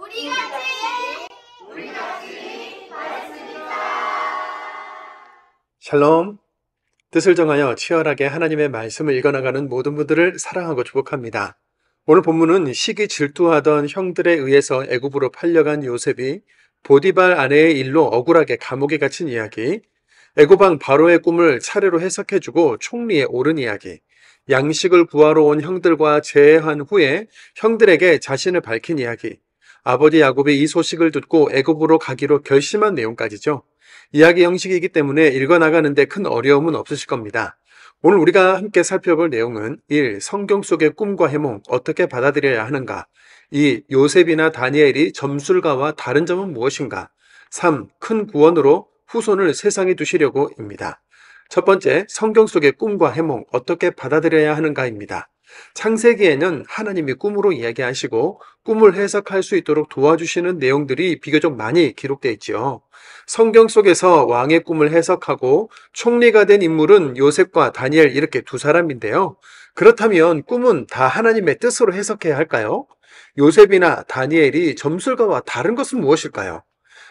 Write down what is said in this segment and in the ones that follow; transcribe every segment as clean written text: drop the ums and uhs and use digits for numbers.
우리 같이 말했습니다. 샬롬. 뜻을 정하여 치열하게 하나님의 말씀을 읽어나가는 모든 분들을 사랑하고 축복합니다. 오늘 본문은 시기 질투하던 형들에 의해서 애굽으로 팔려간 요셉이 보디발 아내의 일로 억울하게 감옥에 갇힌 이야기, 애굽왕 바로의 꿈을 차례로 해석해주고 총리에 오른 이야기, 양식을 구하러 온 형들과 재회한 후에 형들에게 자신을 밝힌 이야기, 아버지 야곱이 이 소식을 듣고 애굽으로 가기로 결심한 내용까지죠. 이야기 형식이기 때문에 읽어나가는데 큰 어려움은 없으실 겁니다. 오늘 우리가 함께 살펴볼 내용은 1. 성경 속의 꿈과 해몽 어떻게 받아들여야 하는가? 2. 요셉이나 다니엘이 점술가와 다른 점은 무엇인가? 3. 큰 구원으로 후손을 세상에 두시려고 입니다. 첫 번째, 성경 속의 꿈과 해몽 어떻게 받아들여야 하는가입니다. 창세기에는 하나님이 꿈으로 이야기하시고 꿈을 해석할 수 있도록 도와주시는 내용들이 비교적 많이 기록되어 있지요. 성경 속에서 왕의 꿈을 해석하고 총리가 된 인물은 요셉과 다니엘 이렇게 두 사람인데요. 그렇다면 꿈은 다 하나님의 뜻으로 해석해야 할까요? 요셉이나 다니엘이 점술가와 다른 것은 무엇일까요?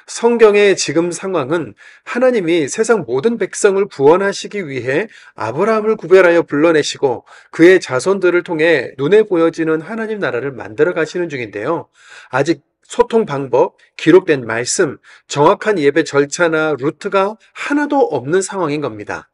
성경의 지금 상황은 하나님이 세상 모든 백성을 구원하시기 위해 아브라함을 구별하여 불러내시고 그의 자손들을 통해 눈에 보여지는 하나님 나라를 만들어 가시는 중인데요. 아직 소통 방법, 기록된 말씀, 정확한 예배 절차나 루트가 하나도 없는 상황인 겁니다.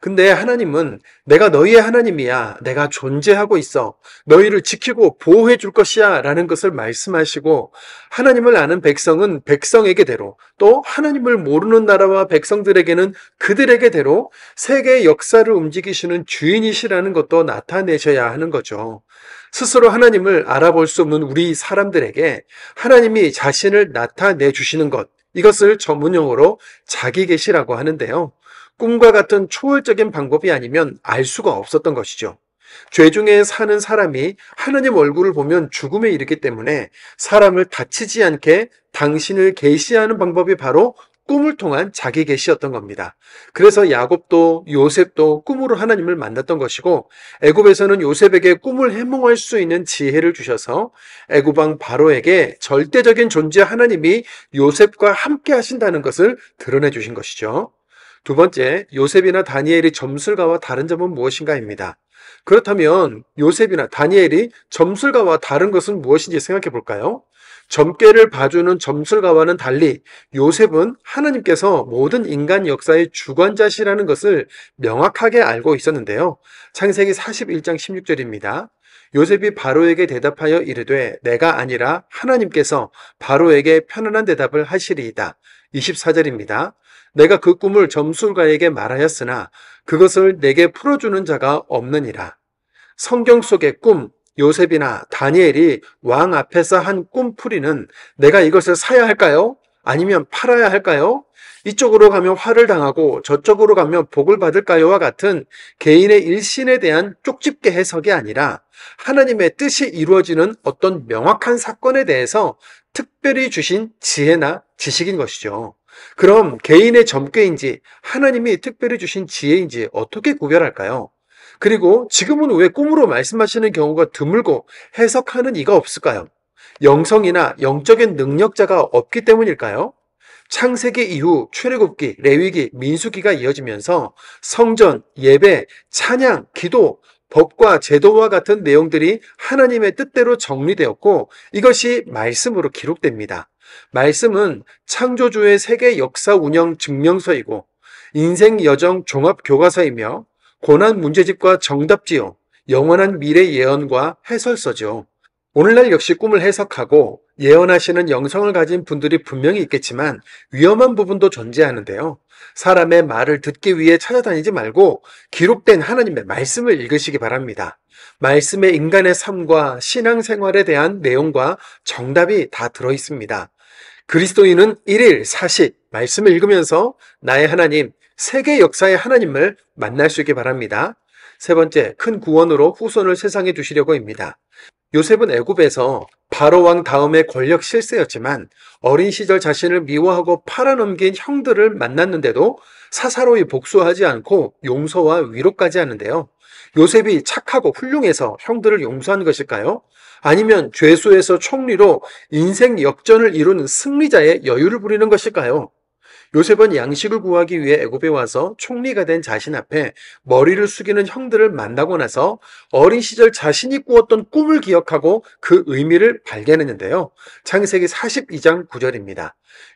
근데 하나님은 내가 너희의 하나님이야. 내가 존재하고 있어. 너희를 지키고 보호해 줄 것이야. 라는 것을 말씀하시고 하나님을 아는 백성은 백성에게대로 또 하나님을 모르는 나라와 백성들에게는 그들에게대로 세계의 역사를 움직이시는 주인이시라는 것도 나타내셔야 하는 거죠. 스스로 하나님을 알아볼 수 없는 우리 사람들에게 하나님이 자신을 나타내 주시는 것, 이것을 전문용어로 자기 계시라고 하는데요. 꿈과 같은 초월적인 방법이 아니면 알 수가 없었던 것이죠. 죄 중에 사는 사람이 하나님 얼굴을 보면 죽음에 이르기 때문에 사람을 다치지 않게 당신을 계시하는 방법이 바로 꿈을 통한 자기 계시였던 겁니다. 그래서 야곱도 요셉도 꿈으로 하나님을 만났던 것이고 애굽에서는 요셉에게 꿈을 해몽할 수 있는 지혜를 주셔서 애굽 왕 바로에게 절대적인 존재 하나님이 요셉과 함께 하신다는 것을 드러내 주신 것이죠. 두 번째, 요셉이나 다니엘이 점술가와 다른 점은 무엇인가입니다. 그렇다면 요셉이나 다니엘이 점술가와 다른 것은 무엇인지 생각해 볼까요? 점괘를 봐주는 점술가와는 달리 요셉은 하나님께서 모든 인간 역사의 주관자시라는 것을 명확하게 알고 있었는데요. 창세기 41장 16절입니다. 요셉이 바로에게 대답하여 이르되 내가 아니라 하나님께서 바로에게 편안한 대답을 하시리이다. 24절입니다. 내가 그 꿈을 점술가에게 말하였으나 그것을 내게 풀어주는 자가 없느니라. 성경 속의 꿈, 요셉이나 다니엘이 왕 앞에서 한 꿈풀이는 내가 이것을 사야 할까요? 아니면 팔아야 할까요? 이쪽으로 가면 화를 당하고 저쪽으로 가면 복을 받을까요와 같은 개인의 일신에 대한 쪽집게 해석이 아니라 하나님의 뜻이 이루어지는 어떤 명확한 사건에 대해서 특별히 주신 지혜나 지식인 것이죠. 그럼 개인의 점괘인지 하나님이 특별히 주신 지혜인지 어떻게 구별할까요? 그리고 지금은 왜 꿈으로 말씀하시는 경우가 드물고 해석하는 이가 없을까요? 영성이나 영적인 능력자가 없기 때문일까요? 창세기 이후 출애굽기, 레위기, 민수기가 이어지면서 성전, 예배, 찬양, 기도, 법과 제도와 같은 내용들이 하나님의 뜻대로 정리되었고 이것이 말씀으로 기록됩니다. 말씀은 창조주의 세계 역사 운영 증명서이고 인생 여정 종합 교과서이며 고난 문제집과 정답지요, 영원한 미래 예언과 해설서죠. 오늘날 역시 꿈을 해석하고 예언하시는 영성을 가진 분들이 분명히 있겠지만 위험한 부분도 존재하는데요. 사람의 말을 듣기 위해 찾아다니지 말고 기록된 하나님의 말씀을 읽으시기 바랍니다. 말씀에 인간의 삶과 신앙생활에 대한 내용과 정답이 다 들어있습니다. 그리스도인은 1일 4식 말씀을 읽으면서 나의 하나님, 세계 역사의 하나님을 만날 수 있게 바랍니다. 세 번째, 큰 구원으로 후손을 세상에 두시려고입니다. 요셉은 애굽에서 바로 왕 다음의 권력 실세였지만 어린 시절 자신을 미워하고 팔아넘긴 형들을 만났는데도 사사로이 복수하지 않고 용서와 위로까지 하는데요. 요셉이 착하고 훌륭해서 형들을 용서한 것일까요? 아니면 죄수에서 총리로 인생 역전을 이룬 승리자의 여유를 부리는 것일까요? 요셉은 양식을 구하기 위해 애굽에 와서 총리가 된 자신 앞에 머리를 숙이는 형들을 만나고 나서 어린 시절 자신이 꾸었던 꿈을 기억하고 그 의미를 발견했는데요. 창세기 42장 9절입니다.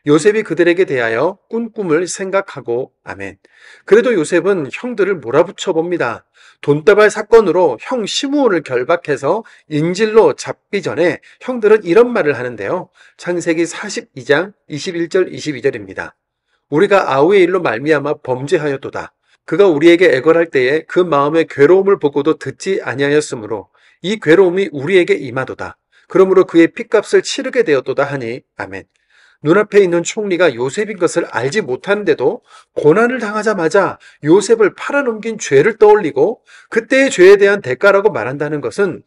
요셉이 그들에게 대하여 꾼 꿈을 생각하고 아멘. 그래도 요셉은 형들을 몰아붙여 봅니다. 돈다발 사건으로 형 시므온을 결박해서 인질로 잡기 전에 형들은 이런 말을 하는데요. 창세기 42장 21절 22절입니다. 우리가 아우의 일로 말미암아 범죄하였도다. 그가 우리에게 애걸할 때에 그 마음의 괴로움을 보고도 듣지 아니하였으므로 이 괴로움이 우리에게 임하도다. 그러므로 그의 핏값을 치르게 되었도다 하니 아멘. 눈앞에 있는 총리가 요셉인 것을 알지 못하는데도 고난을 당하자마자 요셉을 팔아넘긴 죄를 떠올리고 그때의 죄에 대한 대가라고 말한다는 것은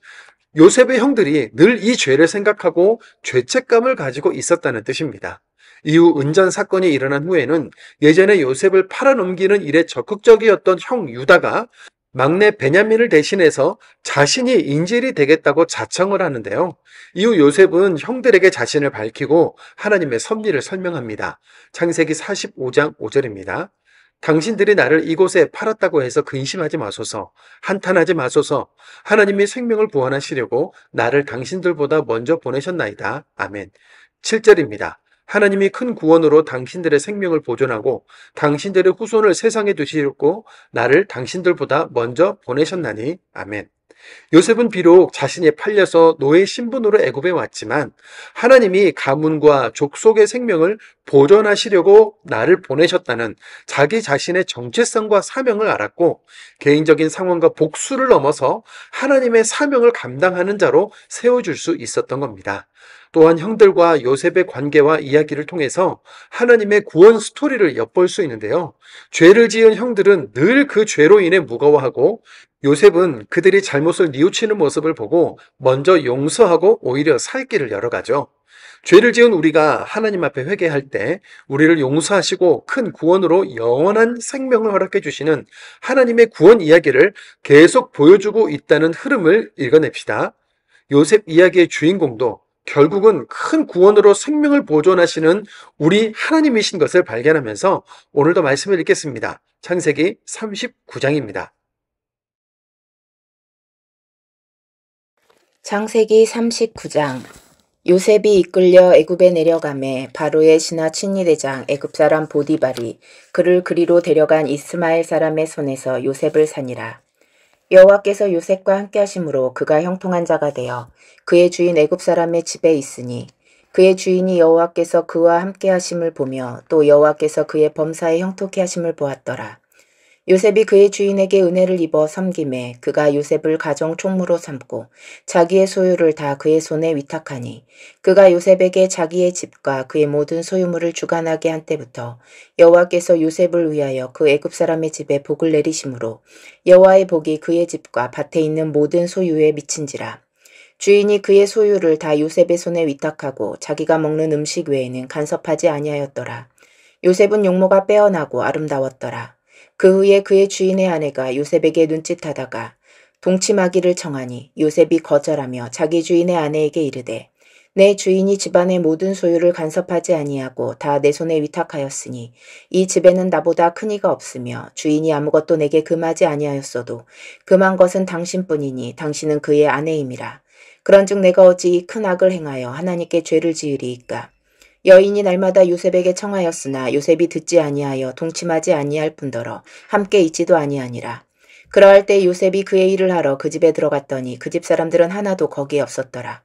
요셉의 형들이 늘 이 죄를 생각하고 죄책감을 가지고 있었다는 뜻입니다. 이후 은전 사건이 일어난 후에는 예전에 요셉을 팔아넘기는 일에 적극적이었던 형 유다가 막내 베냐민을 대신해서 자신이 인질이 되겠다고 자청을 하는데요. 이후 요셉은 형들에게 자신을 밝히고 하나님의 섭리를 설명합니다. 창세기 45장 5절입니다. 당신들이 나를 이곳에 팔았다고 해서 근심하지 마소서, 한탄하지 마소서. 하나님이 생명을 구원하시려고 나를 당신들보다 먼저 보내셨나이다. 아멘. 7절입니다. 하나님이 큰 구원으로 당신들의 생명을 보존하고 당신들의 후손을 세상에 두시려고 나를 당신들보다 먼저 보내셨나니. 아멘. 요셉은 비록 자신이 팔려서 노예 신분으로 애굽에 왔지만 하나님이 가문과 족속의 생명을 보존하시려고 나를 보내셨다는 자기 자신의 정체성과 사명을 알았고 개인적인 상황과 복수를 넘어서 하나님의 사명을 감당하는 자로 세워줄 수 있었던 겁니다. 또한 형들과 요셉의 관계와 이야기를 통해서 하나님의 구원 스토리를 엿볼 수 있는데요. 죄를 지은 형들은 늘 그 죄로 인해 무거워하고 요셉은 그들이 잘못을 뉘우치는 모습을 보고 먼저 용서하고 오히려 살 길을 열어가죠. 죄를 지은 우리가 하나님 앞에 회개할 때 우리를 용서하시고 큰 구원으로 영원한 생명을 허락해 주시는 하나님의 구원 이야기를 계속 보여주고 있다는 흐름을 읽어냅시다. 요셉 이야기의 주인공도 결국은 큰 구원으로 생명을 보존하시는 우리 하나님이신 것을 발견하면서 오늘도 말씀을 읽겠습니다. 창세기 39장입니다. 창세기 39장. 요셉이 이끌려 애굽에 내려가매 바로의 신하 친위대장 애굽 사람 보디발이 그를 그리로 데려간 이스마엘 사람의 손에서 요셉을 산이라. 여호와께서 요셉과 함께 하심으로 그가 형통한 자가 되어 그의 주인 애굽 사람의 집에 있으니 그의 주인이 여호와께서 그와 함께 하심을 보며 또 여호와께서 그의 범사에 형통케 하심을 보았더라. 요셉이 그의 주인에게 은혜를 입어 섬김에 그가 요셉을 가정 총무로 삼고 자기의 소유를 다 그의 손에 위탁하니 그가 요셉에게 자기의 집과 그의 모든 소유물을 주관하게 한 때부터 여호와께서 요셉을 위하여 그 애굽 사람의 집에 복을 내리심으로 여호와의 복이 그의 집과 밭에 있는 모든 소유에 미친지라. 주인이 그의 소유를 다 요셉의 손에 위탁하고 자기가 먹는 음식 외에는 간섭하지 아니하였더라. 요셉은 용모가 빼어나고 아름다웠더라. 그 후에 그의 주인의 아내가 요셉에게 눈짓하다가 동침하기를 청하니 요셉이 거절하며 자기 주인의 아내에게 이르되 내 주인이 집안의 모든 소유를 간섭하지 아니하고 다 내 손에 위탁하였으니 이 집에는 나보다 큰 이가 없으며 주인이 아무것도 내게 금하지 아니하였어도 금한 것은 당신뿐이니 당신은 그의 아내임이라. 그런즉 내가 어찌 이 큰 악을 행하여 하나님께 죄를 지으리이까. 여인이 날마다 요셉에게 청하였으나 요셉이 듣지 아니하여 동침하지 아니할 뿐더러 함께 있지도 아니하니라. 그러할 때 요셉이 그의 일을 하러 그 집에 들어갔더니 그 집 사람들은 하나도 거기에 없었더라.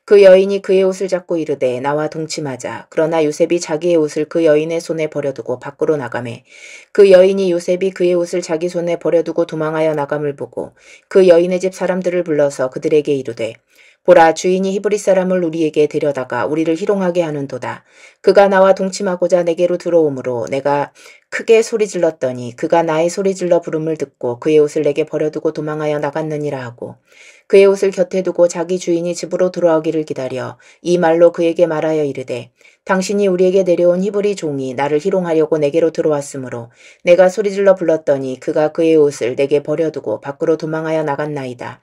그 여인이 그의 옷을 잡고 이르되 나와 동침하자. 그러나 요셉이 자기의 옷을 그 여인의 손에 버려두고 밖으로 나가매 그 여인이 요셉이 그의 옷을 자기 손에 버려두고 도망하여 나감을 보고 그 여인의 집 사람들을 불러서 그들에게 이르되 보라, 주인이 히브리 사람을 우리에게 데려다가 우리를 희롱하게 하는도다. 그가 나와 동침하고자 내게로 들어오므로 내가 크게 소리질렀더니 그가 나의 소리질러 부름을 듣고 그의 옷을 내게 버려두고 도망하여 나갔느니라 하고 그의 옷을 곁에 두고 자기 주인이 집으로 돌아오기를 기다려 이 말로 그에게 말하여 이르되 당신이 우리에게 내려온 히브리 종이 나를 희롱하려고 내게로 들어왔으므로 내가 소리질러 불렀더니 그가 그의 옷을 내게 버려두고 밖으로 도망하여 나갔나이다.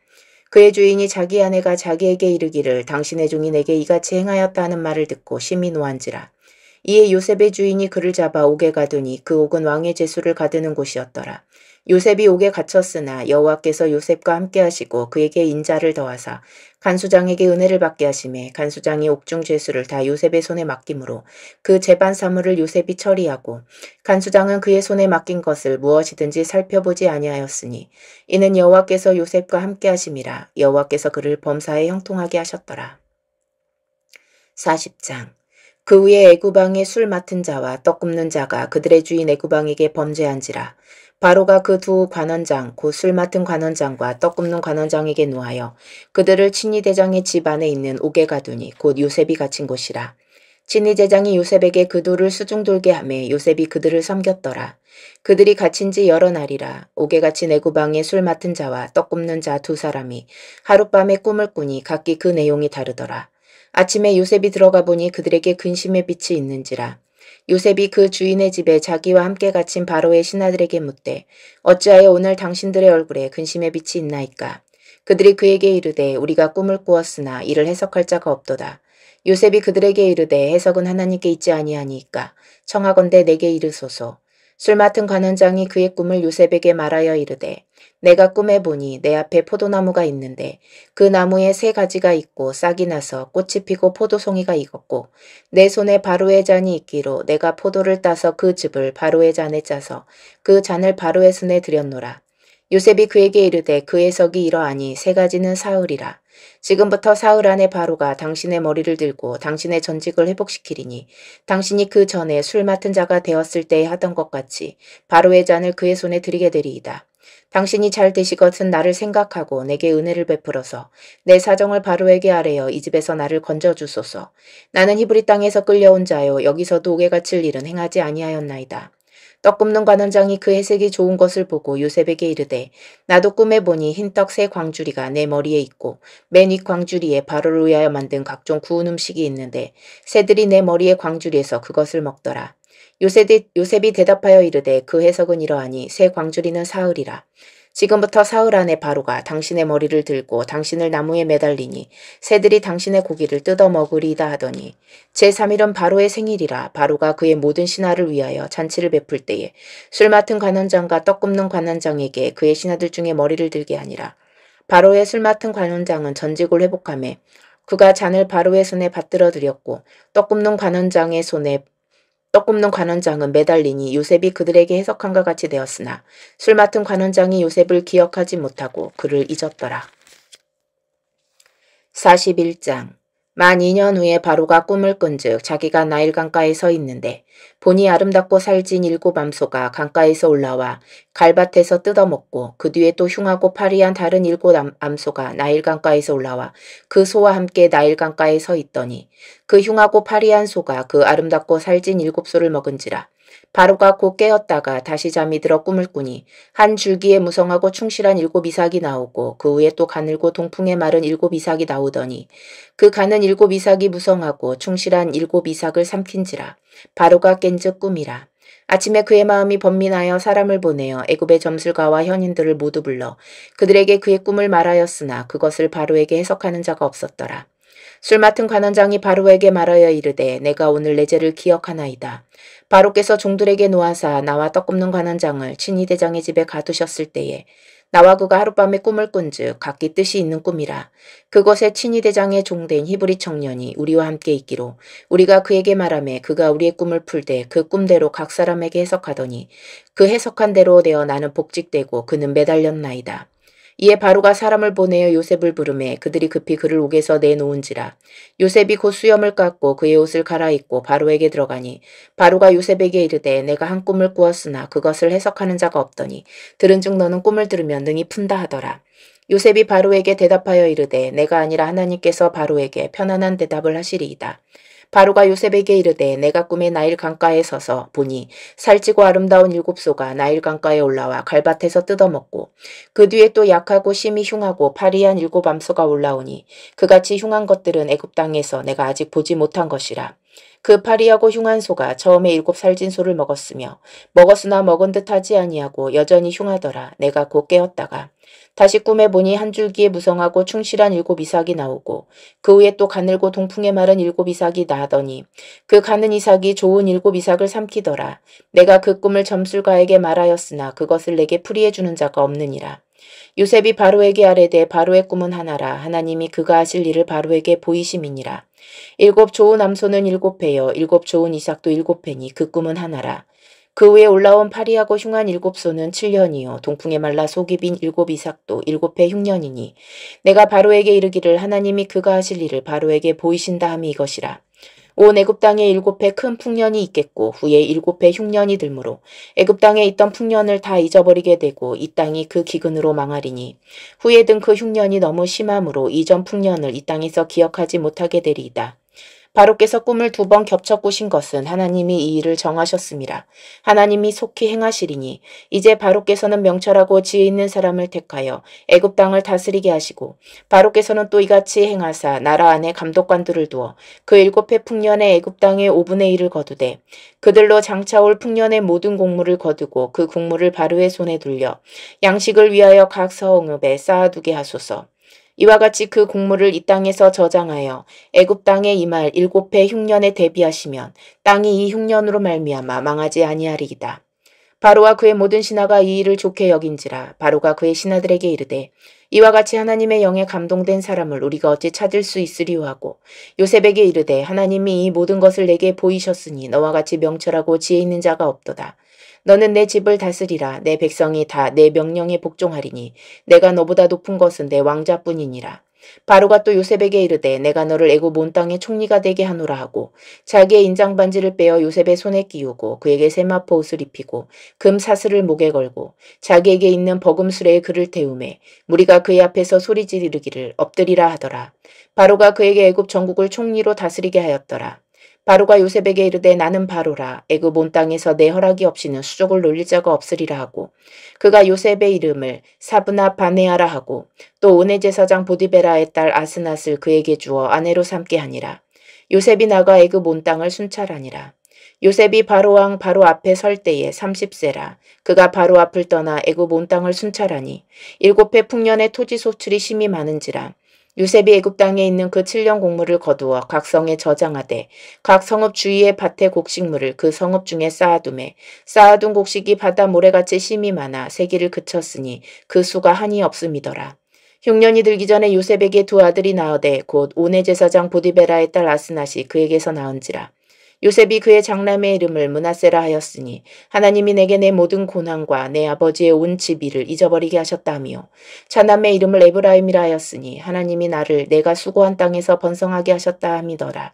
그의 주인이 자기 아내가 자기에게 이르기를 당신의 종이 내게 이같이 행하였다 하는 말을 듣고 심히 노한지라. 이에 요셉의 주인이 그를 잡아 옥에 가두니 그 옥은 왕의 제수를 가두는 곳이었더라. 요셉이 옥에 갇혔으나 여호와께서 요셉과 함께 하시고 그에게 인자를 더하사 간수장에게 은혜를 받게 하시매 간수장이 옥중 죄수를 다 요셉의 손에 맡김으로 그 재반 사물을 요셉이 처리하고 간수장은 그의 손에 맡긴 것을 무엇이든지 살펴보지 아니하였으니 이는 여호와께서 요셉과 함께 하심이라. 여호와께서 그를 범사에 형통하게 하셨더라. 40장 그 후에 애굽왕의 술 맡은 자와 떡 굽는 자가 그들의 주인 애굽왕에게 범죄한지라. 바로가 그 두 관원장 곧 술 맡은 관원장과 떡 굽는 관원장에게 노하여 그들을 친위대장의 집 안에 있는 옥에 가두니 곧 요셉이 갇힌 곳이라. 친위대장이 요셉에게 그 둘을 수중 돌게 하매 요셉이 그들을 섬겼더라. 그들이 갇힌 지 여러 날이라. 옥에 갇힌 애굽왕의 술 맡은 자와 떡 굽는 자 두 사람이 하룻밤에 꿈을 꾸니 각기 그 내용이 다르더라. 아침에 요셉이 들어가 보니 그들에게 근심의 빛이 있는지라. 요셉이 그 주인의 집에 자기와 함께 갇힌 바로의 신하들에게 묻되 어찌하여 오늘 당신들의 얼굴에 근심의 빛이 있나이까. 그들이 그에게 이르되 우리가 꿈을 꾸었으나 이를 해석할 자가 없도다. 요셉이 그들에게 이르되 해석은 하나님께 있지 아니하니이까 청하건대 내게 이르소서. 술 맡은 관원장이 그의 꿈을 요셉에게 말하여 이르되 내가 꿈에 보니 내 앞에 포도나무가 있는데 그 나무에 세 가지가 있고 싹이 나서 꽃이 피고 포도송이가 익었고 내 손에 바로의 잔이 있기로 내가 포도를 따서 그 즙을 바로의 잔에 짜서 그 잔을 바로의 손에 들였노라. 요셉이 그에게 이르되 그 해석이 이러하니 세 가지는 사흘이라. 지금부터 사흘 안에 바로가 당신의 머리를 들고 당신의 전직을 회복시키리니 당신이 그 전에 술 맡은 자가 되었을 때에 하던 것 같이 바로의 잔을 그의 손에 들이게 되리이다. 당신이 잘 되시거든 나를 생각하고 내게 은혜를 베풀어서 내 사정을 바로에게 아뢰어 이 집에서 나를 건져주소서. 나는 히브리 땅에서 끌려온 자요 여기서도 옥에 갇힐 일은 행하지 아니하였나이다. 떡 굽는 관원장이 그 해색이 좋은 것을 보고 요셉에게 이르되 나도 꿈에 보니 흰떡 세 광주리가 내 머리에 있고 맨 윗 광주리에 바로를 위하여 만든 각종 구운 음식이 있는데 새들이 내 머리의 광주리에서 그것을 먹더라. 요셉이 대답하여 이르되 그 해석은 이러하니 새 광주리는 사흘이라. 지금부터 사흘 안에 바로가 당신의 머리를 들고 당신을 나무에 매달리니 새들이 당신의 고기를 뜯어 먹으리이다 하더니 제3일은 바로의 생일이라. 바로가 그의 모든 신하를 위하여 잔치를 베풀 때에 술 맡은 관원장과 떡 굽는 관원장에게 그의 신하들 중에 머리를 들게 하니라. 바로의 술 맡은 관원장은 전직을 회복하매 그가 잔을 바로의 손에 받들어 드렸고 떡 굽는 관원장은 매달리니 요셉이 그들에게 해석한과 같이 되었으나 술 맡은 관원장이 요셉을 기억하지 못하고 그를 잊었더라. 41장 만 2년 후에 바로가 꿈을 꾼즉 자기가 나일 강가에 서 있는데 보니 아름답고 살진 7 암소가 강가에서 올라와 갈밭에서 뜯어먹고 그 뒤에 또 흉하고 파리한 다른 7 암소가 나일 강가에서 올라와 그 소와 함께 나일 강가에 서 있더니 그 흉하고 파리한 소가 그 아름답고 살진 7 소를 먹은지라. 바로가 곧 깨었다가 다시 잠이 들어 꿈을 꾸니 한 줄기에 무성하고 충실한 7 이삭이 나오고 그 후에 또 가늘고 동풍에 마른 7 이삭이 나오더니 그 가는 7 이삭이 무성하고 충실한 7 이삭을 삼킨지라. 바로가 깬즉 꿈이라. 아침에 그의 마음이 번민하여 사람을 보내어 애굽의 점술가와 현인들을 모두 불러 그들에게 그의 꿈을 말하였으나 그것을 바로에게 해석하는 자가 없었더라. 술 맡은 관원장이 바로에게 말하여 이르되 내가 오늘 내 죄를 기억하나이다. 바로께서 종들에게 노하사 나와 떡 굽는 관원장을 친위대장의 집에 가두셨을 때에 나와 그가 하룻밤에 꿈을 꾼즉 각기 뜻이 있는 꿈이라. 그곳에 친위대장의 종된 히브리 청년이 우리와 함께 있기로 우리가 그에게 말하매 그가 우리의 꿈을 풀되 그 꿈대로 각 사람에게 해석하더니 그 해석한 대로 되어 나는 복직되고 그는 매달렸나이다. 이에 바로가 사람을 보내어 요셉을 부르매 그들이 급히 그를 옥에서 내놓은지라. 요셉이 곧 수염을 깎고 그의 옷을 갈아입고 바로에게 들어가니 바로가 요셉에게 이르되 내가 한 꿈을 꾸었으나 그것을 해석하는 자가 없더니 들은즉 너는 꿈을 들으면 능히 푼다 하더라. 요셉이 바로에게 대답하여 이르되 내가 아니라 하나님께서 바로에게 편안한 대답을 하시리이다. 바로가 요셉에게 이르되 내가 꿈에 나일 강가에 서서 보니 살찌고 아름다운 7 소가 나일 강가에 올라와 갈밭에서 뜯어먹고 그 뒤에 또 약하고 심히 흉하고 파리한 7 암소가 올라오니 그같이 흉한 것들은 애굽 땅에서 내가 아직 보지 못한 것이라. 그 파리하고 흉한 소가 처음에 7 살진 소를 먹었으며 먹었으나 먹은 듯 하지 아니하고 여전히 흉하더라. 내가 곧 깨었다가 다시 꿈에 보니 한 줄기에 무성하고 충실한 7 이삭이 나오고 그 위에 또 가늘고 동풍에 마른 7 이삭이 나더니 그 가는 이삭이 좋은 7 이삭을 삼키더라. 내가 그 꿈을 점술가에게 말하였으나 그것을 내게 풀이해 주는 자가 없느니라. 요셉이 바로에게 아뢰되 바로의 꿈은 하나라. 하나님이 그가 하실 일을 바로에게 보이심이니라. 7 좋은 암소는 7회여 7 좋은 이삭도 7회니 그 꿈은 하나라. 그 위에 올라온 파리하고 흉한 7 소는 7년이요 동풍에 말라 속이 빈 7 이삭도 7회 흉년이니 내가 바로에게 이르기를 하나님이 그가 하실 일을 바로에게 보이신다 함이 이것이라. 온 애굽 땅에 7회 큰 풍년이 있겠고 후에 7회 흉년이 들므로 애굽 땅에 있던 풍년을 다 잊어버리게 되고 이 땅이 그 기근으로 망하리니 후에 든 그 흉년이 너무 심함으로 이전 풍년을 이 땅에서 기억하지 못하게 되리이다. 바로께서 꿈을 2번 겹쳐 꾸신 것은 하나님이 이 일을 정하셨음이라. 하나님이 속히 행하시리니 이제 바로께서는 명철하고 지혜 있는 사람을 택하여 애굽 땅을 다스리게 하시고 바로께서는 또 이같이 행하사 나라 안에 감독관들을 두어 그 7회 풍년의 애굽 땅의 5분의 1을 거두되 그들로 장차올 풍년의 모든 곡물을 거두고 그 곡물을 바로의 손에 둘려 양식을 위하여 각 서응읍에 쌓아두게 하소서. 이와 같이 그 곡물을 이 땅에서 저장하여 애굽 땅에 임할 7회 흉년에 대비하시면 땅이 이 흉년으로 말미암아 망하지 아니하리이다. 바로와 그의 모든 신하가 이 일을 좋게 여긴지라. 바로가 그의 신하들에게 이르되 이와 같이 하나님의 영에 감동된 사람을 우리가 어찌 찾을 수 있으리요 하고 요셉에게 이르되 하나님이 이 모든 것을 내게 보이셨으니 너와 같이 명철하고 지혜 있는 자가 없도다. 너는 내 집을 다스리라. 내 백성이 다 내 명령에 복종하리니 내가 너보다 높은 것은 내 왕자뿐이니라. 바로가 또 요셉에게 이르되 내가 너를 애굽 온 땅의 총리가 되게 하노라 하고 자기의 인장 반지를 빼어 요셉의 손에 끼우고 그에게 세마포 옷을 입히고 금 사슬을 목에 걸고 자기에게 있는 버금수레에 그를 태우매 무리가 그의 앞에서 소리 지르기를 엎드리라 하더라. 바로가 그에게 애굽 전국을 총리로 다스리게 하였더라. 바로가 요셉에게 이르되 나는 바로라. 애굽 온 땅에서 내 허락이 없이는 수족을 놀릴 자가 없으리라 하고 그가 요셉의 이름을 사브나 바네아라 하고 또 온의 제사장 보디베라의 딸 아스낫을 그에게 주어 아내로 삼게 하니라. 요셉이 나가 애굽 온 땅을 순찰하니라. 요셉이 바로왕 바로 앞에 설 때에 30세라. 그가 바로 앞을 떠나 애굽 온 땅을 순찰하니 7회 풍년의 토지 소출이 심히 많은지라. 요셉이 애굽 땅에 있는 그 7년 곡물을 거두어 각 성에 저장하되 각 성읍 주위의 밭의 곡식물을 그 성읍 중에 쌓아두매 쌓아둔 곡식이 바다 모래같이 심이 많아 세기를 그쳤으니 그 수가 한이 없음이더라. 흉년이 들기 전에 요셉에게 2 아들이 나으되 곧 온의 제사장 보디베라의 딸 아스낫이 그에게서 나은지라. 요셉이 그의 장남의 이름을 므낫세라 하였으니 하나님이 내게 내 모든 고난과 내 아버지의 온 집이를 잊어버리게 하셨다며 차남의 이름을 에브라임이라 하였으니 하나님이 나를 내가 수고한 땅에서 번성하게 하셨다 함이더라.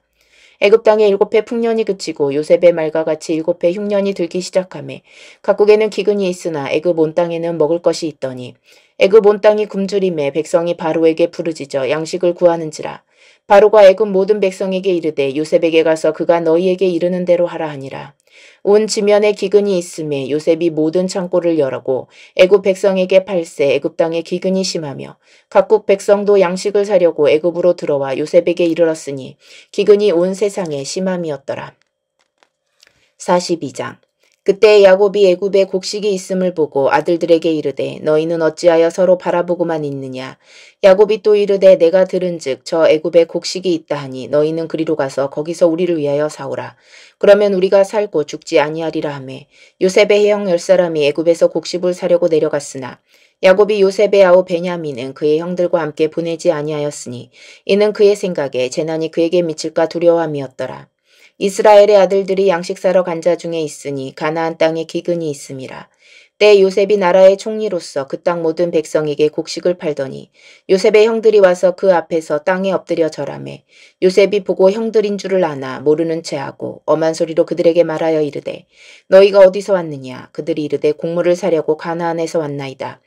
애굽 땅에 7회 풍년이 그치고 요셉의 말과 같이 7회 흉년이 들기 시작하매 각국에는 기근이 있으나 애굽 온 땅에는 먹을 것이 있더니 애굽 온 땅이 굶주림에 백성이 바로에게 부르짖어 양식을 구하는지라. 바로가 애굽 모든 백성에게 이르되 요셉에게 가서 그가 너희에게 이르는 대로 하라 하니라. 온 지면에 기근이 있음에 요셉이 모든 창고를 열고 애굽 백성에게 팔세 애굽 땅에 기근이 심하며 각국 백성도 양식을 사려고 애굽으로 들어와 요셉에게 이르렀으니 기근이 온 세상에 심함이었더라. 42장 그때 야곱이 애굽에 곡식이 있음을 보고 아들들에게 이르되 너희는 어찌하여 서로 바라보고만 있느냐. 야곱이 또 이르되 내가 들은즉 저 애굽에 곡식이 있다 하니 너희는 그리로 가서 거기서 우리를 위하여 사오라. 그러면 우리가 살고 죽지 아니하리라 하매 요셉의 형 10사람이 애굽에서 곡식을 사려고 내려갔으나 야곱이 요셉의 아우 베냐민은 그의 형들과 함께 보내지 아니하였으니 이는 그의 생각에 재난이 그에게 미칠까 두려워함이었더라. 이스라엘의 아들들이 양식 사러 간 자 중에 있으니 가나안 땅에 기근이 있음이라. 때 요셉이 나라의 총리로서 그 땅 모든 백성에게 곡식을 팔더니 요셉의 형들이 와서 그 앞에서 땅에 엎드려 절하매 요셉이 보고 형들인 줄을 아나 모르는 체하고 엄한 소리로 그들에게 말하여 이르되 너희가 어디서 왔느냐. 그들이 이르되 곡물을 사려고 가나안에서 왔나이다.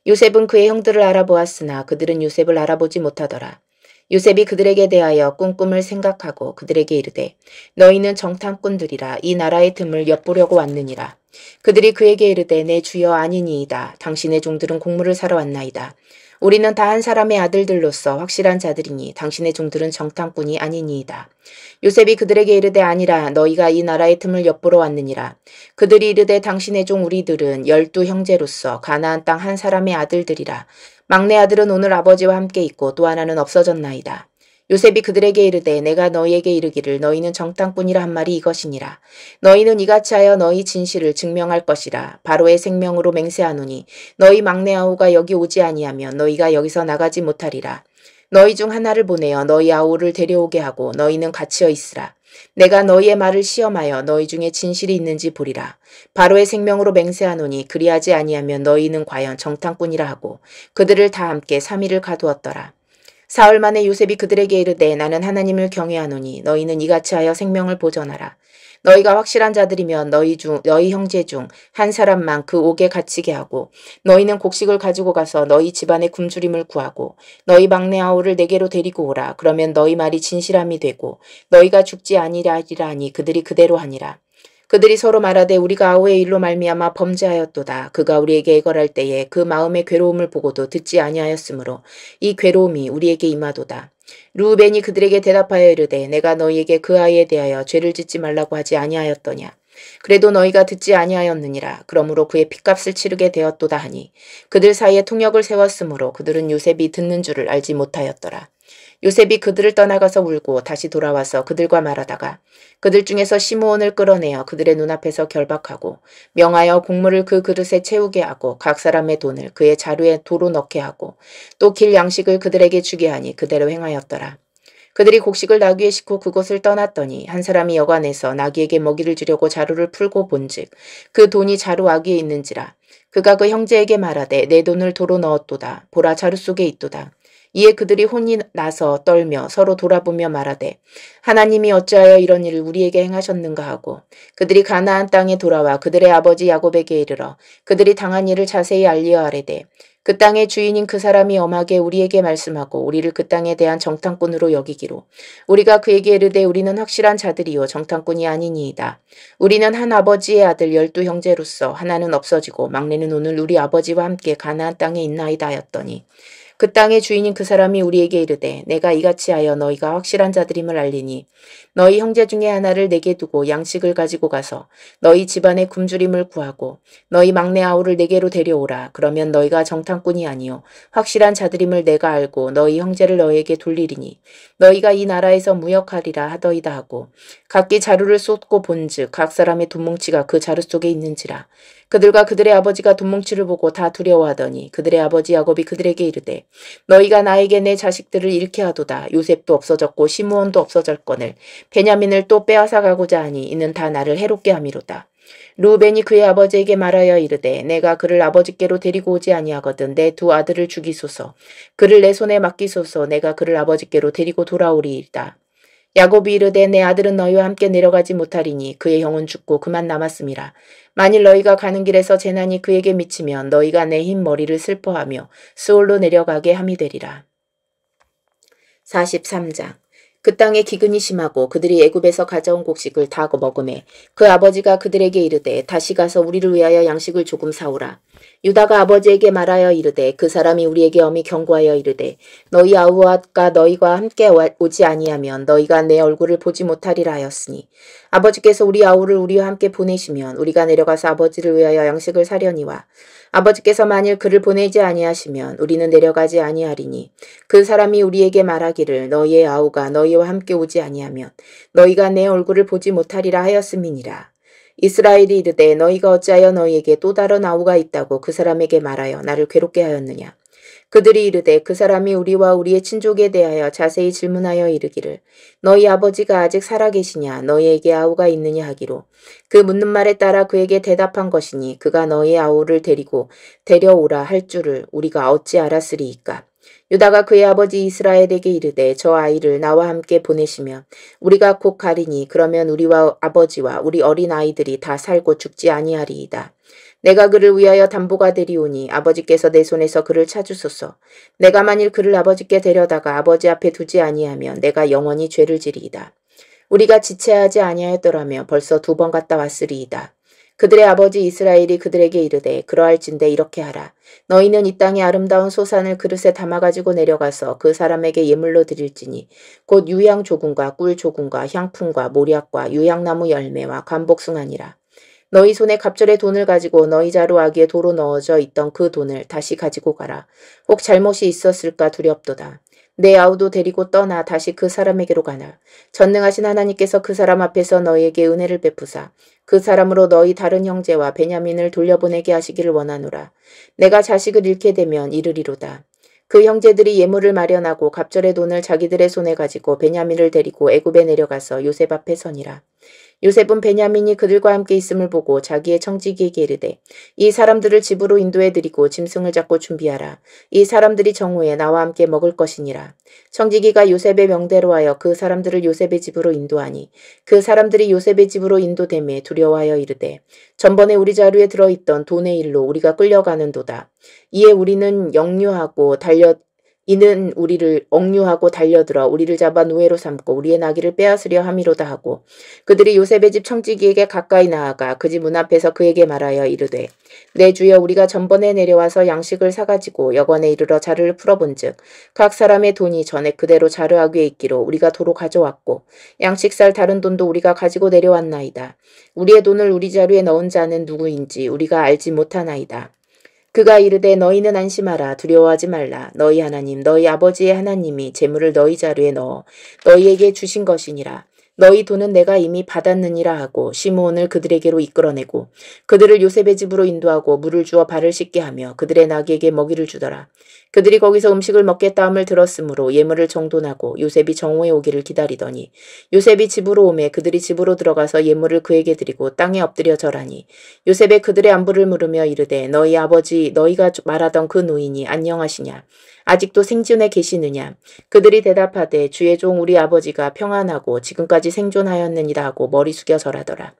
요셉은 그의 형들을 알아보았으나 그들은 요셉을 알아보지 못하더라. 요셉이 그들에게 대하여 꿈꿈을 생각하고 그들에게 이르되 너희는 정탐꾼들이라 이 나라의 틈을 엿보려고 왔느니라. 그들이 그에게 이르되 내 주여 아니니이다. 당신의 종들은 곡물을 사러 왔나이다. 우리는 다 한 사람의 아들들로서 확실한 자들이니 당신의 종들은 정탐꾼이 아니니이다. 요셉이 그들에게 이르되 아니라 너희가 이 나라의 틈을 엿보러 왔느니라. 그들이 이르되 당신의 종 우리들은 12 형제로서 가나안 땅 한 사람의 아들들이라. 막내 아들은 오늘 아버지와 함께 있고 또 하나는 없어졌나이다. 요셉이 그들에게 이르되 내가 너희에게 이르기를 너희는 정탐꾼이라 한 말이 이것이니라. 너희는 이같이 하여 너희 진실을 증명할 것이라. 바로의 생명으로 맹세하노니 너희 막내 아우가 여기 오지 아니하면 너희가 여기서 나가지 못하리라. 너희 중 하나를 보내어 너희 아우를 데려오게 하고 너희는 갇혀 있으라. 내가 너희의 말을 시험하여 너희 중에 진실이 있는지 보리라. 바로의 생명으로 맹세하노니 그리하지 아니하면 너희는 과연 정탐꾼이라 하고 그들을 다 함께 3일을 가두었더라. 사흘 만에 요셉이 그들에게 이르되 나는 하나님을 경외하노니 너희는 이같이 하여 생명을 보전하라. 너희가 확실한 자들이면 너희 형제 중 한 사람만 그 옥에 갇히게 하고 너희는 곡식을 가지고 가서 너희 집안의 굶주림을 구하고 너희 막내 아우를 내게로 데리고 오라. 그러면 너희 말이 진실함이 되고 너희가 죽지 아니라 하니 그들이 그대로 하니라. 그들이 서로 말하되 우리가 아우의 일로 말미암아 범죄하였도다. 그가 우리에게 애걸할 때에 그 마음의 괴로움을 보고도 듣지 아니하였으므로 이 괴로움이 우리에게 임하도다. 르우벤이 그들에게 대답하여 이르되 내가 너희에게 그 아이에 대하여 죄를 짓지 말라고 하지 아니하였더냐. 그래도 너희가 듣지 아니하였느니라. 그러므로 그의 핏값을 치르게 되었도다 하니 그들 사이에 통역을 세웠으므로 그들은 요셉이 듣는 줄을 알지 못하였더라. 요셉이 그들을 떠나가서 울고 다시 돌아와서 그들과 말하다가 그들 중에서 시므온을 끌어내어 그들의 눈앞에서 결박하고 명하여 곡물을 그 그릇에 채우게 하고 각 사람의 돈을 그의 자루에 도로 넣게 하고 또 길 양식을 그들에게 주게 하니 그대로 행하였더라. 그들이 곡식을 나귀에 싣고 그곳을 떠났더니 한 사람이 여관에서 나귀에게 먹이를 주려고 자루를 풀고 본즉 그 돈이 자루 아귀에 있는지라. 그가 그 형제에게 말하되 내 돈을 도로 넣었도다. 보라 자루 속에 있도다. 이에 그들이 혼이 나서 떨며 서로 돌아보며 말하되 하나님이 어찌하여 이런 일을 우리에게 행하셨는가 하고 그들이 가나안 땅에 돌아와 그들의 아버지 야곱에게 이르러 그들이 당한 일을 자세히 알리어 아뢰되 그 땅의 주인인 그 사람이 엄하게 우리에게 말씀하고 우리를 그 땅에 대한 정탐꾼으로 여기기로 우리가 그에게 이르되 우리는 확실한 자들이요 정탐꾼이 아니니이다. 우리는 한 아버지의 아들 12 형제로서 하나는 없어지고 막내는 오늘 우리 아버지와 함께 가나안 땅에 있나이다 하였더니 그 땅의 주인인 그 사람이 우리에게 이르되 내가 이같이 하여 너희가 확실한 자들임을 알리니 너희 형제 중에 하나를 내게 두고 양식을 가지고 가서 너희 집안의 굶주림을 구하고 너희 막내 아우를 내게로 데려오라. 그러면 너희가 정탐꾼이 아니요 확실한 자들임을 내가 알고 너희 형제를 너희에게 돌리리니 너희가 이 나라에서 무역하리라 하더이다 하고 각기 자루를 쏟고 본즉 각 사람의 돈뭉치가 그 자루 속에 있는지라. 그들과 그들의 아버지가 돈뭉치를 보고 다 두려워하더니 그들의 아버지 야곱이 그들에게 이르되 너희가 나에게 내 자식들을 잃게 하도다. 요셉도 없어졌고 시므온도 없어졌거늘 베냐민을 또 빼앗아 가고자 하니 이는 다 나를 해롭게 함이로다. 르우벤이 그의 아버지에게 말하여 이르되 내가 그를 아버지께로 데리고 오지 아니하거든 내 두 아들을 죽이소서. 그를 내 손에 맡기소서. 내가 그를 아버지께로 데리고 돌아오리이다. 야곱이 이르되 내 아들은 너희와 함께 내려가지 못하리니 그의 형은 죽고 그만 남았음이라. 만일 너희가 가는 길에서 재난이 그에게 미치면 너희가 내 흰 머리를 슬퍼하며 스올로 내려가게 함이 되리라. 43장 그 땅에 기근이 심하고 그들이 애굽에서 가져온 곡식을 다 먹으매 그 아버지가 그들에게 이르되 다시 가서 우리를 위하여 양식을 조금 사오라. 유다가 아버지에게 말하여 이르되 그 사람이 우리에게 엄히 경고하여 이르되 너희 아우가 너희와 함께 오지 아니하면 너희가 내 얼굴을 보지 못하리라 하였으니 아버지께서 우리 아우를 우리와 함께 보내시면 우리가 내려가서 아버지를 위하여 양식을 사려니와 아버지께서 만일 그를 보내지 아니하시면 우리는 내려가지 아니하리니 그 사람이 우리에게 말하기를 너희의 아우가 너희와 함께 오지 아니하면 너희가 내 얼굴을 보지 못하리라 하였음이니라. 이스라엘이 이르되 너희가 어찌하여 너희에게 또 다른 아우가 있다고 그 사람에게 말하여 나를 괴롭게 하였느냐. 그들이 이르되 그 사람이 우리와 우리의 친족에 대하여 자세히 질문하여 이르기를 너희 아버지가 아직 살아계시냐 너희에게 아우가 있느냐 하기로 그 묻는 말에 따라 그에게 대답한 것이니 그가 너희 아우를 데리고 데려오라 할 줄을 우리가 어찌 알았으리이까. 유다가 그의 아버지 이스라엘에게 이르되 저 아이를 나와 함께 보내시면 우리가 곧 가리니 그러면 우리와 아버지와 우리 어린 아이들이 다 살고 죽지 아니하리이다. 내가 그를 위하여 담보가 되리오니 아버지께서 내 손에서 그를 찾으소서. 내가 만일 그를 아버지께 데려다가 아버지 앞에 두지 아니하면 내가 영원히 죄를 지리이다. 우리가 지체하지 아니하였더라며 벌써 2번 갔다 왔으리이다. 그들의 아버지 이스라엘이 그들에게 이르되 그러할진대 이렇게 하라. 너희는 이 땅의 아름다운 소산을 그릇에 담아가지고 내려가서 그 사람에게 예물로 드릴지니 곧 유향 조금과 꿀 조금과 향품과 모략과 유향나무 열매와 관복숭아니라. 너희 손에 갑절의 돈을 가지고 너희 자루아기에 도로 넣어져 있던 그 돈을 다시 가지고 가라. 혹 잘못이 있었을까 두렵도다. 내 아우도 데리고 떠나 다시 그 사람에게로 가나. 전능하신 하나님께서 그 사람 앞에서 너희에게 은혜를 베푸사 그 사람으로 너희 다른 형제와 베냐민을 돌려보내게 하시기를 원하노라. 내가 자식을 잃게 되면 이르리로다. 그 형제들이 예물을 마련하고 갑절의 돈을 자기들의 손에 가지고 베냐민을 데리고 애굽에 내려가서 요셉 앞에 서니라. 요셉은 베냐민이 그들과 함께 있음을 보고 자기의 청지기에게 이르되 이 사람들을 집으로 인도해 드리고 짐승을 잡고 준비하라. 이 사람들이 정오에 나와 함께 먹을 것이니라. 청지기가 요셉의 명대로 하여 그 사람들을 요셉의 집으로 인도하니 그 사람들이 요셉의 집으로 인도됨에 두려워하여 이르되 전번에 우리 자루에 들어있던 돈의 일로 우리가 끌려가는도다. 이에 우리는 이는 우리를 억류하고 달려들어 우리를 잡아 노예로 삼고 우리의 나귀를 빼앗으려 함이로다 하고 그들이 요셉의 집 청지기에게 가까이 나아가 그 집 문 앞에서 그에게 말하여 이르되 내 주여 우리가 전번에 내려와서 양식을 사가지고 여관에 이르러 자루를 풀어본즉 각 사람의 돈이 전에 그대로 자루아귀에 있기로 우리가 도로 가져왔고 양식 살 다른 돈도 우리가 가지고 내려왔나이다. 우리의 돈을 우리 자루에 넣은 자는 누구인지 우리가 알지 못하나이다. 그가 이르되 너희는 안심하라. 두려워하지 말라. 너희 하나님 너희 아버지의 하나님이 재물을 너희 자루에 넣어 너희에게 주신 것이니라. 너희 돈은 내가 이미 받았느니라 하고 시므온을 그들에게로 이끌어내고 그들을 요셉의 집으로 인도하고 물을 주어 발을 씻게 하며 그들의 나귀에게 먹이를 주더라. 그들이 거기서 음식을 먹겠다 함을 들었으므로 예물을 정돈하고 요셉이 정오에 오기를 기다리더니 요셉이 집으로 오매 그들이 집으로 들어가서 예물을 그에게 드리고 땅에 엎드려 절하니 요셉의 그들의 안부를 물으며 이르되 너희 아버지 너희가 말하던 그 노인이 안녕하시냐 아직도 생존해 계시느냐. 그들이 대답하되 주의 종 우리 아버지가 평안하고 지금까지 생존하였느니라 하고 머리 숙여 절하더라.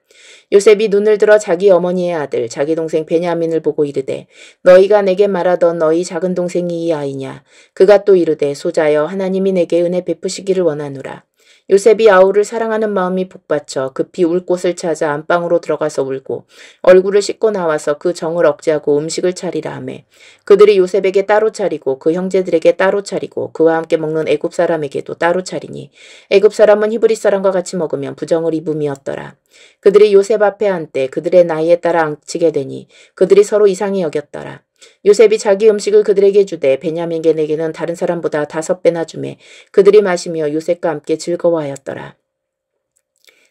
요셉이 눈을 들어 자기 어머니의 아들 자기 동생 베냐민을 보고 이르되 너희가 내게 말하던 너희 작은 동생이 이 아이냐. 그가 또 이르되 소자여 하나님이 내게 은혜 베푸시기를 원하노라. 요셉이 아우를 사랑하는 마음이 복받쳐 급히 울 곳을 찾아 안방으로 들어가서 울고 얼굴을 씻고 나와서 그 정을 억제하고 음식을 차리라 하매 그들이 요셉에게 따로 차리고 그 형제들에게 따로 차리고 그와 함께 먹는 애굽 사람에게도 따로 차리니 애굽 사람은 히브리 사람과 같이 먹으면 부정을 입음이었더라. 그들이 요셉 앞에 한때 그들의 나이에 따라 앙치게 되니 그들이 서로 이상히 여겼더라. 요셉이 자기 음식을 그들에게 주되 베냐민에게는 다른 사람보다 5배나 주매 그들이 마시며 요셉과 함께 즐거워하였더라.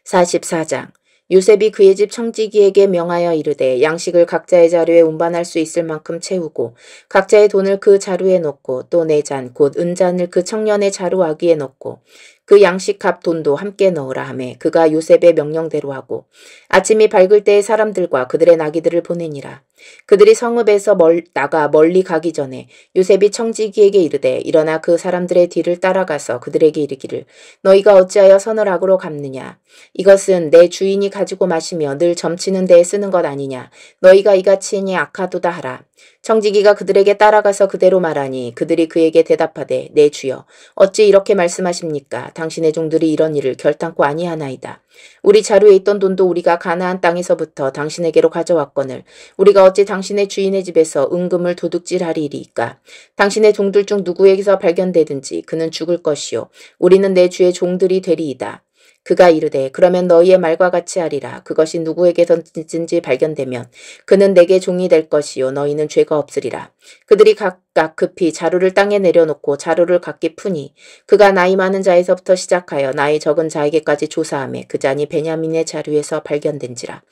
44장 요셉이 그의 집 청지기에게 명하여 이르되 양식을 각자의 자루에 운반할 수 있을 만큼 채우고 각자의 돈을 그 자루에 넣고 또 내 잔 곧 은잔을 그 청년의 자루아귀에 넣고 그 양식 값 돈도 함께 넣으라 하매 그가 요셉의 명령대로 하고 아침이 밝을 때에 사람들과 그들의 나귀들을 보내니라. 그들이 성읍에서 나가 멀리 가기 전에 요셉이 청지기에게 이르되 일어나 그 사람들의 뒤를 따라가서 그들에게 이르기를 너희가 어찌하여 선을 악으로 갚느냐. 이것은 내 주인이 가지고 마시며 늘 점치는 데에 쓰는 것 아니냐. 너희가 이같이 하니 악하도다 하라. 청지기가 그들에게 따라가서 그대로 말하니 그들이 그에게 대답하되 내 주여 어찌 이렇게 말씀하십니까. 당신의 종들이 이런 일을 결단코 아니하나이다. 우리 자루에 있던 돈도 우리가 가나안 땅에서부터 당신에게로 가져왔거늘 우리가 어찌 당신의 주인의 집에서 은금을 도둑질하리이까. 당신의 종들 중 누구에게서 발견되든지 그는 죽을 것이요 우리는 내 주의 종들이 되리이다. 그가 이르되 그러면 너희의 말과 같이 하리라. 그것이 누구에게든지 발견되면 그는 내게 종이 될 것이요 너희는 죄가 없으리라. 그들이 각각 급히 자루를 땅에 내려놓고 자루를 각기 푸니 그가 나이 많은 자에서부터 시작하여 나이 적은 자에게까지 조사하매 그 잔이 베냐민의 자루에서 발견된지라.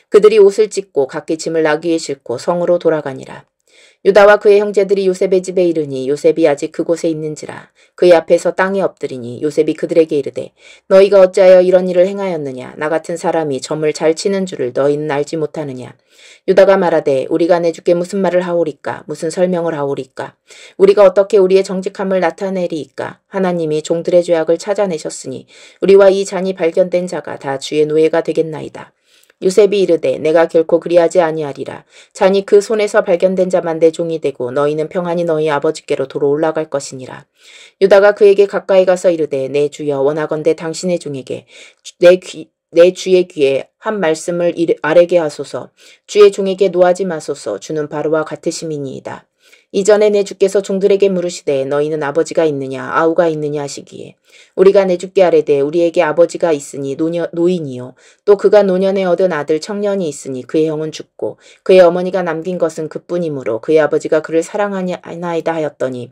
그들이 옷을 찢고 각기 짐을 나귀에 싣고 성으로 돌아가니라. 유다와 그의 형제들이 요셉의 집에 이르니 요셉이 아직 그곳에 있는지라. 그의 앞에서 땅에 엎드리니 요셉이 그들에게 이르되 너희가 어찌하여 이런 일을 행하였느냐. 나 같은 사람이 점을 잘 치는 줄을 너희는 알지 못하느냐. 유다가 말하되 우리가 내 주께 무슨 말을 하오리까. 무슨 설명을 하오리까. 우리가 어떻게 우리의 정직함을 나타내리이까. 하나님이 종들의 죄악을 찾아내셨으니 우리와 이 잔이 발견된 자가 다 주의 노예가 되겠나이다. 요셉이 이르되 내가 결코 그리하지 아니하리라. 잔이 그 손에서 발견된 자만 내 종이 되고 너희는 평안히 너희 아버지께로 도로 올라갈 것이니라. 유다가 그에게 가까이 가서 이르되 내 주여 원하건대 당신의 종에게 내 주의 귀에 한 말씀을 아뢰게 하소서. 주의 종에게 노하지 마소서. 주는 바로와 같으심이니이다. 이전에 내 주께서 종들에게 물으시되 너희는 아버지가 있느냐 아우가 있느냐 하시기에 우리가 내 주께 아뢰되 우리에게 아버지가 있으니 노인이요 또 그가 노년에 얻은 아들 청년이 있으니 그의 형은 죽고 그의 어머니가 남긴 것은 그뿐이므로 그의 아버지가 그를 사랑하나이다 하였더니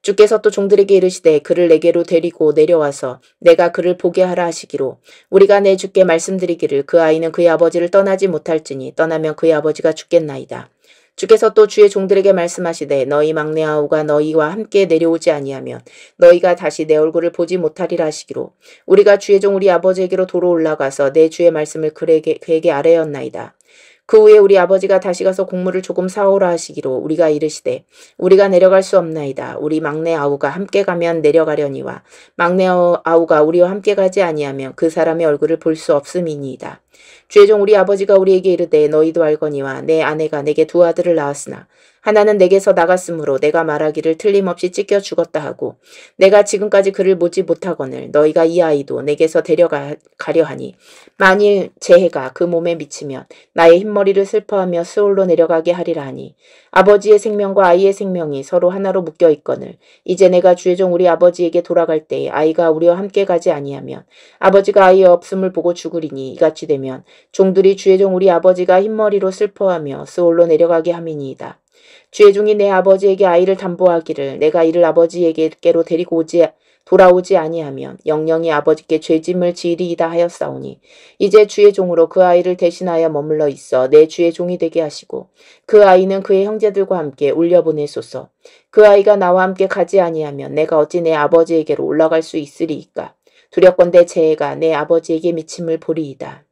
주께서 또 종들에게 이르시되 그를 내게로 데리고 내려와서 내가 그를 보게 하라 하시기로 우리가 내 주께 말씀드리기를 그 아이는 그의 아버지를 떠나지 못할지니 떠나면 그의 아버지가 죽겠나이다. 주께서 또 주의 종들에게 말씀하시되 너희 막내 아우가 너희와 함께 내려오지 아니하면 너희가 다시 내 얼굴을 보지 못하리라 하시기로 우리가 주의 종 우리 아버지에게로 도로 올라가서 내 주의 말씀을 그에게 아뢰었나이다. 그 후에 우리 아버지가 다시 가서 곡물을 조금 사오라 하시기로 우리가 이르시되 우리가 내려갈 수 없나이다. 우리 막내 아우가 함께 가면 내려가려니와 막내 아우가 우리와 함께 가지 아니하면 그 사람의 얼굴을 볼 수 없음이니이다. 주의 종 우리 아버지가 우리에게 이르되 너희도 알거니와 내 아내가 내게 두 아들을 낳았으나 하나는 내게서 나갔으므로 내가 말하기를 틀림없이 찢겨 죽었다 하고 내가 지금까지 그를 보지 못하거늘 너희가 이 아이도 내게서 데려가려 하니 만일 재해가 그 몸에 미치면 나의 흰머리를 슬퍼하며 스올로 내려가게 하리라 하니 아버지의 생명과 아이의 생명이 서로 하나로 묶여 있거늘 이제 내가 주의 종 우리 아버지에게 돌아갈 때에 아이가 우리와 함께 가지 아니하면 아버지가 아이의 없음을 보고 죽으리니 이같이 되면 종들이 주의 종 우리 아버지가 흰머리로 슬퍼하며 스올로 내려가게 함이니이다. 주의 종이 내 아버지에게 아이를 담보하기를 내가 이를 아버지에게로 데리고 돌아오지 아니하면 영영이 아버지께 죄짐을 지으리이다 하였사오니 이제 주의 종으로 그 아이를 대신하여 머물러 있어 내 주의 종이 되게 하시고 그 아이는 그의 형제들과 함께 올려보내소서. 그 아이가 나와 함께 가지 아니하면 내가 어찌 내 아버지에게로 올라갈 수 있으리이까. 두렵건대 재해가 내 아버지에게 미침을 보리이다.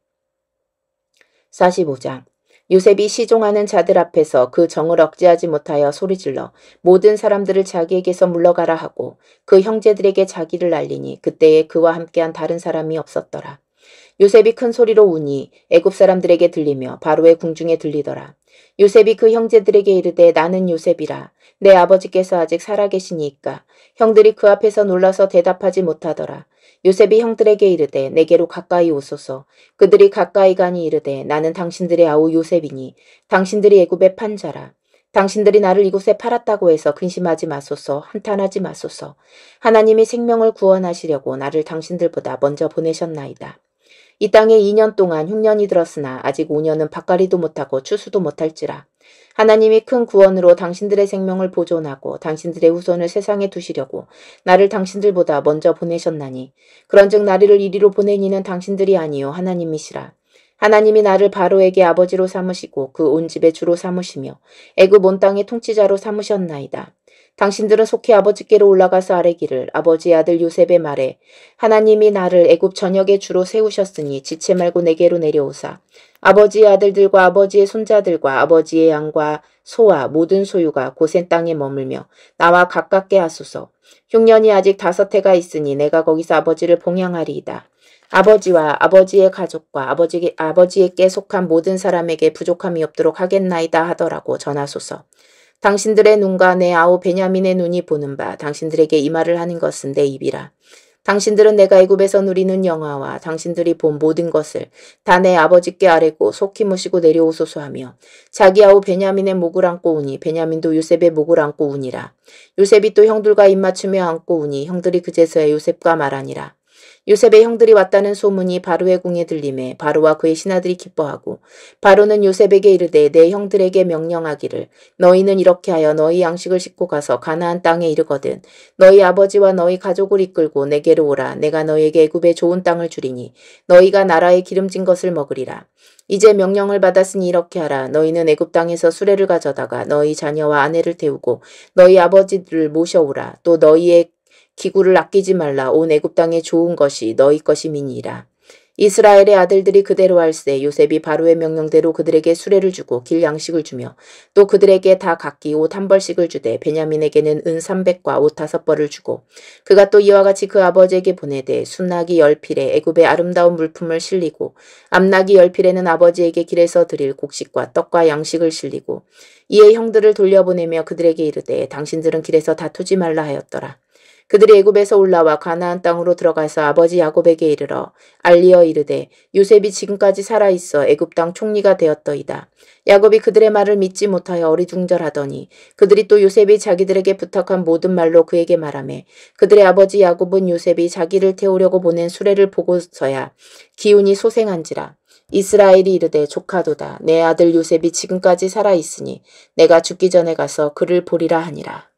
45장 요셉이 시종하는 자들 앞에서 그 정을 억제하지 못하여 소리질러 모든 사람들을 자기에게서 물러가라 하고 그 형제들에게 자기를 알리니 그때에 그와 함께한 다른 사람이 없었더라. 요셉이 큰 소리로 우니 애굽 사람들에게 들리며 바로의 궁중에 들리더라. 요셉이 그 형제들에게 이르되 나는 요셉이라. 내 아버지께서 아직 살아계시니이까. 형들이 그 앞에서 놀라서 대답하지 못하더라. 요셉이 형들에게 이르되 내게로 가까이 오소서. 그들이 가까이 가니 이르되 나는 당신들의 아우 요셉이니 당신들이 애굽의 판자라. 당신들이 나를 이곳에 팔았다고 해서 근심하지 마소서. 한탄하지 마소서. 하나님이 생명을 구원하시려고 나를 당신들보다 먼저 보내셨나이다. 이 땅에 2년 동안 흉년이 들었으나 아직 5년은 밭갈이도 못하고 추수도 못할지라. 하나님이 큰 구원으로 당신들의 생명을 보존하고 당신들의 후손을 세상에 두시려고 나를 당신들보다 먼저 보내셨나니 그런즉 나를 이리로 보낸 이는 당신들이 아니요 하나님이시라. 하나님이 나를 바로에게 아버지로 삼으시고 그 온 집의 주로 삼으시며 애굽 온 땅의 통치자로 삼으셨나이다. 당신들은 속히 아버지께로 올라가서 아뢰기를 아버지의 아들 요셉의 말에 하나님이 나를 애굽 전역의 주로 세우셨으니 지체 말고 내게로 내려오사 아버지의 아들들과 아버지의 손자들과 아버지의 양과 소와 모든 소유가 고센 땅에 머물며 나와 가깝게 하소서. 흉년이 아직 5해가 있으니 내가 거기서 아버지를 봉양하리이다. 아버지와 아버지의 가족과 아버지에게 속한 모든 사람에게 부족함이 없도록 하겠나이다 하더라고 전하소서. 당신들의 눈과 내 아우 베냐민의 눈이 보는 바 당신들에게 이 말을 하는 것은 내 입이라. 당신들은 내가 애굽에서 누리는 영화와 당신들이 본 모든 것을 다 내 아버지께 아뢰고 속히 모시고 내려오소서 하며 자기 아우 베냐민의 목을 안고 우니 베냐민도 요셉의 목을 안고 우니라. 요셉이 또 형들과 입맞추며 안고 우니 형들이 그제서야 요셉과 말하니라. 요셉의 형들이 왔다는 소문이 바로의 궁에 들림에 바로와 그의 신하들이 기뻐하고 바로는 요셉에게 이르되 내 형들에게 명령하기를 너희는 이렇게 하여 너희 양식을 싣고 가서 가나안 땅에 이르거든 너희 아버지와 너희 가족을 이끌고 내게로 오라. 내가 너희에게 애굽의 좋은 땅을 주리니 너희가 나라의 기름진 것을 먹으리라. 이제 명령을 받았으니 이렇게 하라. 너희는 애굽 땅에서 수레를 가져다가 너희 자녀와 아내를 태우고 너희 아버지들을 모셔오라. 또 너희의 기구를 아끼지 말라. 온 애굽 땅의 좋은 것이 너희 것임이니라. 이스라엘의 아들들이 그대로 할세 요셉이 바로의 명령대로 그들에게 수레를 주고 길 양식을 주며 또 그들에게 다 각기 옷 1벌씩을 주되 베냐민에게는 은 300과 옷 5벌을 주고 그가 또 이와 같이 그 아버지에게 보내되 순나기 10필에 애굽의 아름다운 물품을 실리고 암나기 10필에는 아버지에게 길에서 드릴 곡식과 떡과 양식을 실리고 이에 형들을 돌려보내며 그들에게 이르되 당신들은 길에서 다투지 말라 하였더라. 그들이 애굽에서 올라와 가나안 땅으로 들어가서 아버지 야곱에게 이르러 알리어 이르되 요셉이 지금까지 살아있어 애굽 땅 총리가 되었더이다. 야곱이 그들의 말을 믿지 못하여 어리둥절하더니 그들이 또 요셉이 자기들에게 부탁한 모든 말로 그에게 말하매 그들의 아버지 야곱은 요셉이 자기를 태우려고 보낸 수레를 보고서야 기운이 소생한지라. 이스라엘이 이르되 조카도다. 내 아들 요셉이 지금까지 살아있으니 내가 죽기 전에 가서 그를 보리라 하니라.